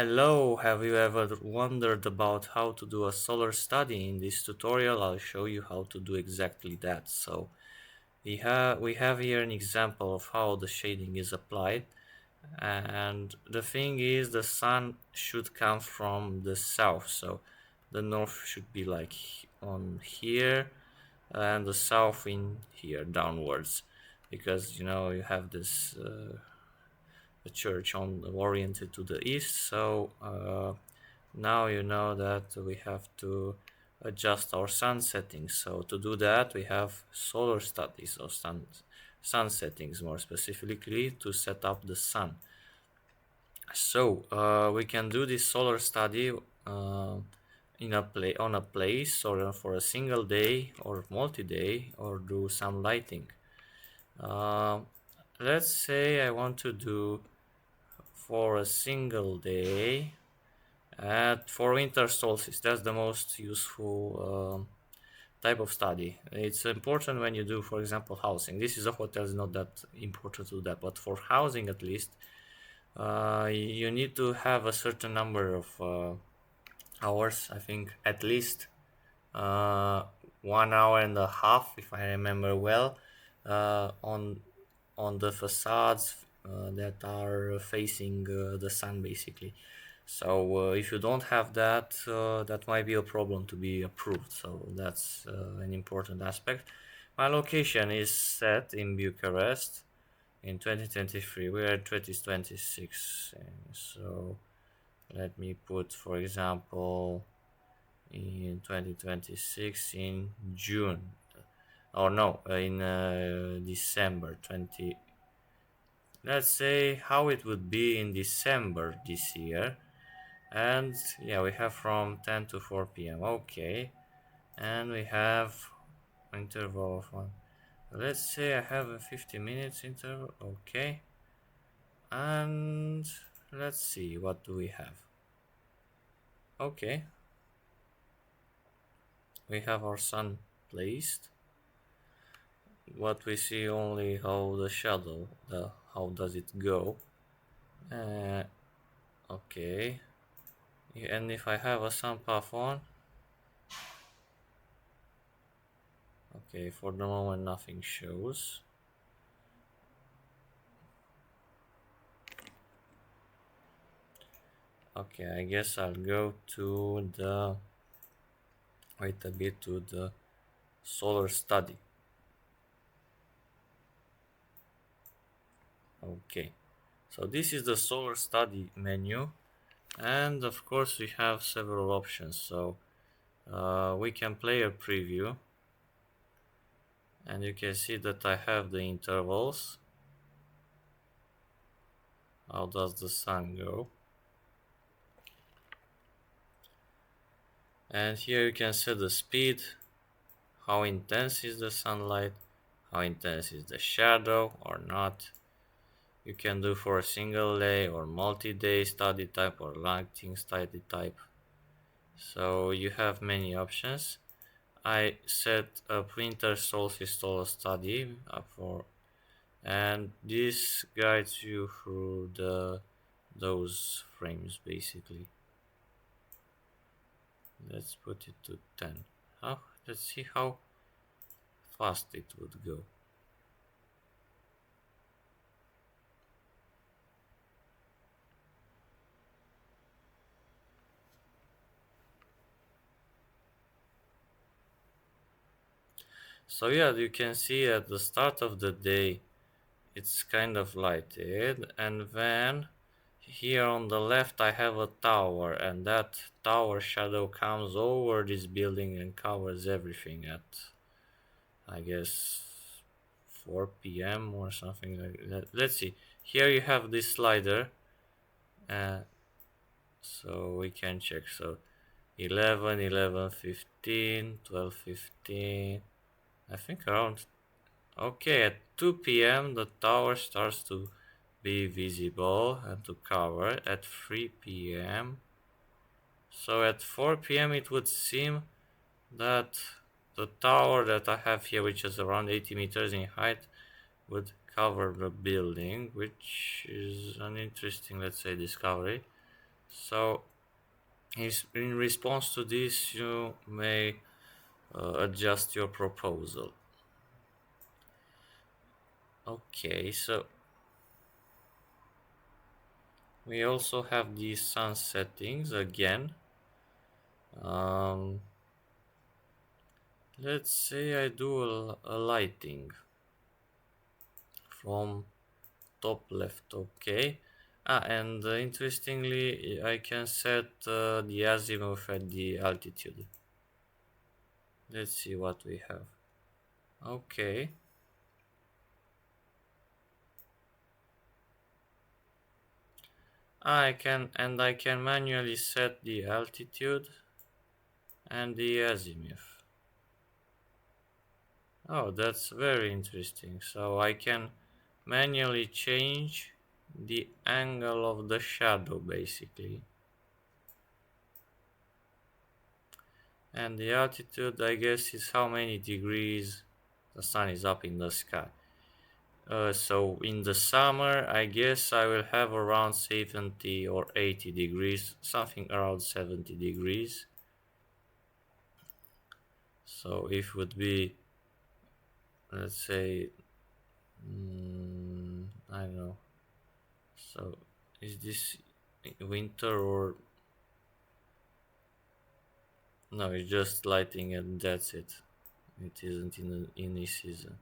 Hello, have you ever wondered about how to do a solar study? In this tutorial, I'll show you how to do exactly that. So we have here an example of how the shading is applied. And the thing is, the sun should come from the south. So the north should be like on here and the south in here downwards. Because, you have this the church oriented to the east. So now you know that we have to adjust our sun settings. So to do that, we have solar studies or sun settings, more specifically to set up the sun. So we can do this solar study on a place or for a single day or multi-day, or do some lighting. Uh, let's say I want to do for a single day for winter solstice. That's the most useful type of study. It's important when you do, for example, housing. This is a hotel, is not that important to do that, but for housing at least, you need to have a certain number of hours. I think at least uh, 1 hour and a half, if I remember well, on the facades that are facing the sun, basically. So if you don't have that, that might be a problem to be approved. So that's an important aspect. My location is set in Bucharest in 2023. We are 2026, so let me put, for example, in 2026 in June, or no, in December 20. Let's say how it would be in December this year. And yeah, we have from 10 to 4 p.m. Okay, and we have interval of one. Let's say I have a 50 minutes interval. Okay, and let's see, what do we have? Okay, we have our sun placed. What we see only how the shadow, how does it go. uh, okay, and if I have a sun path on, okay, for the moment nothing shows. Okay, I guess I'll go to the, wait a bit, to the solar study. Okay, so this is the solar study menu, and of course we have several options. So we can play a preview, and you can see that I have the intervals. How does the sun go? And here you can set the speed, how intense is the sunlight, how intense is the shadow or not. You can do for a single day or multi-day study type or lighting study type. So you have many options. I set a winter solstice solar study for, and this guides you through those frames basically. Let's put it to 10. Let's see how fast it would go. So yeah, you can see at the start of the day it's kind of lighted, and then here on the left I have a tower, and that tower shadow comes over this building and covers everything at, I guess, 4 p.m. or something like that. Let's see, here you have this slider, uh, so we can check. So 11, 11:15, 12:15, I think around. Okay, at 2 p.m. the tower starts to be visible and to cover at 3 p.m. So at 4 p.m. it would seem that the tower that I have here, which is around 80 meters in height, would cover the building, which is an interesting, let's say, discovery. So in response to this, you may adjust your proposal. Okay, so we also have these sun settings again. Um, let's say I do a lighting from top left. Okay. And interestingly, I can set the azimuth at the altitude. Let's see what we have. Okay. I can manually set the altitude and the azimuth. Oh, that's very interesting. So I can manually change the angle of the shadow basically. And the altitude, I guess, is how many degrees the sun is up in the sky. So in the summer, I guess I will have around 70 or 80 degrees, something around 70 degrees. So if would be, let's say, I don't know. So is this winter or no? It's just lighting and that's it. It isn't in any season.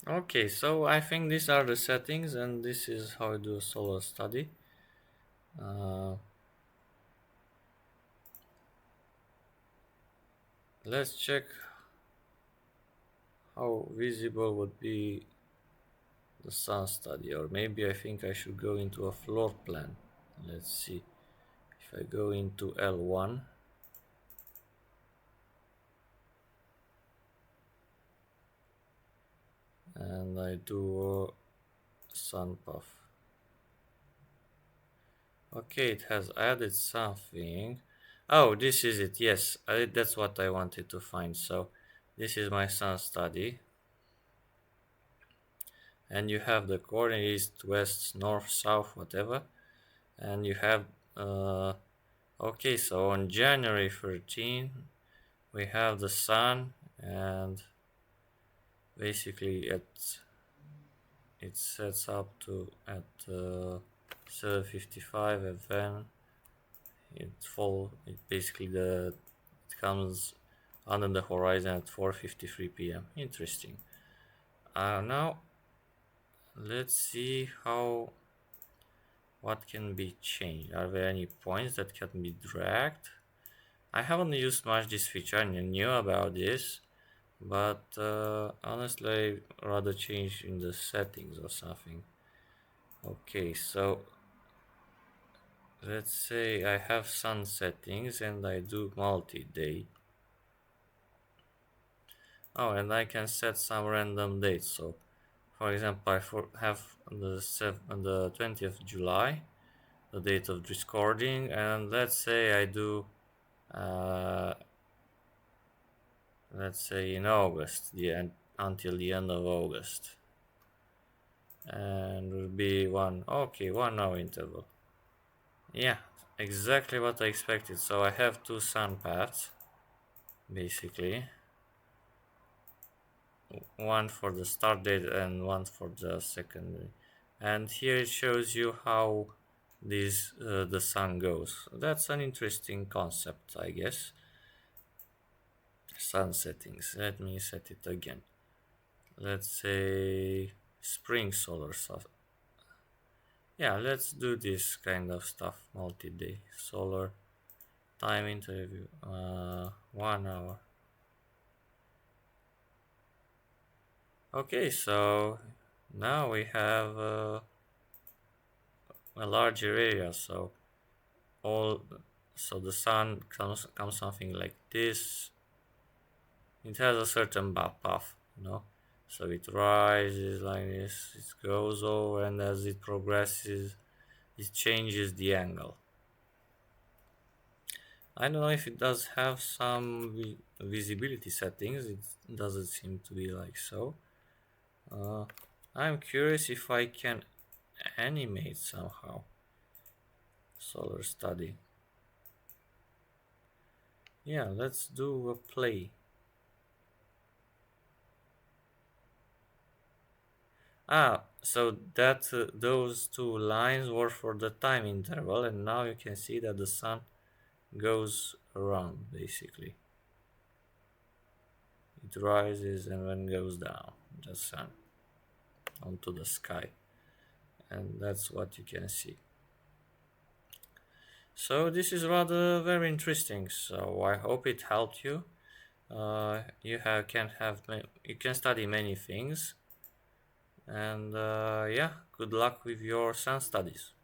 Okay, so I think these are the settings, and this is how I do a solar study. Uh, let's check how visible would be the sun study, or maybe I think I should go into a floor plan. Let's see if I go into L1 and I do a sun path. Okay, it has added something. Oh, this is it. Yes, that's what I wanted to find. So this is my sun study, and you have the coordinate east, west, north, south, whatever, and you have okay. So on January 13, we have the sun, and basically it sets up to at 7:55, and then it basically it comes under the horizon at 4:53 p.m. Interesting. Now let's see how what can be changed. Are there any points that can be dragged? I haven't used much this feature. I knew about this, but honestly, I rather change in the settings or something. Okay, so let's say I have sun settings and I do multi-day. Oh, and I can set some random dates. So, for example, have on the 20th of July, the date of recording, and let's say I do, uh, let's say in August, the end until the end of August, and will be 1 hour interval. Yeah, exactly what I expected. So I have two sun paths, basically, one for the start date and one for the secondary. And here it shows you how the sun goes. That's an interesting concept, I guess. Sun settings. Let me set it again. Let's say spring solar stuff. Yeah, let's do this kind of stuff. Multi-day solar time interview. 1 hour. Okay, so now we have a larger area. All so the sun comes something like this. It has a certain path, so it rises like this, it goes over, and as it progresses it changes the angle. I don't know if it does have some visibility settings. It doesn't seem to be like so. Uh, I'm curious if I can animate somehow. Solar study. Yeah, let's do a play. So that those two lines were for the time interval, and now you can see that the sun goes around basically. It rises and then goes down, the sun onto the sky, and that's what you can see. So this is rather very interesting. So I hope it helped you. You can study many things, and yeah, good luck with your sun studies.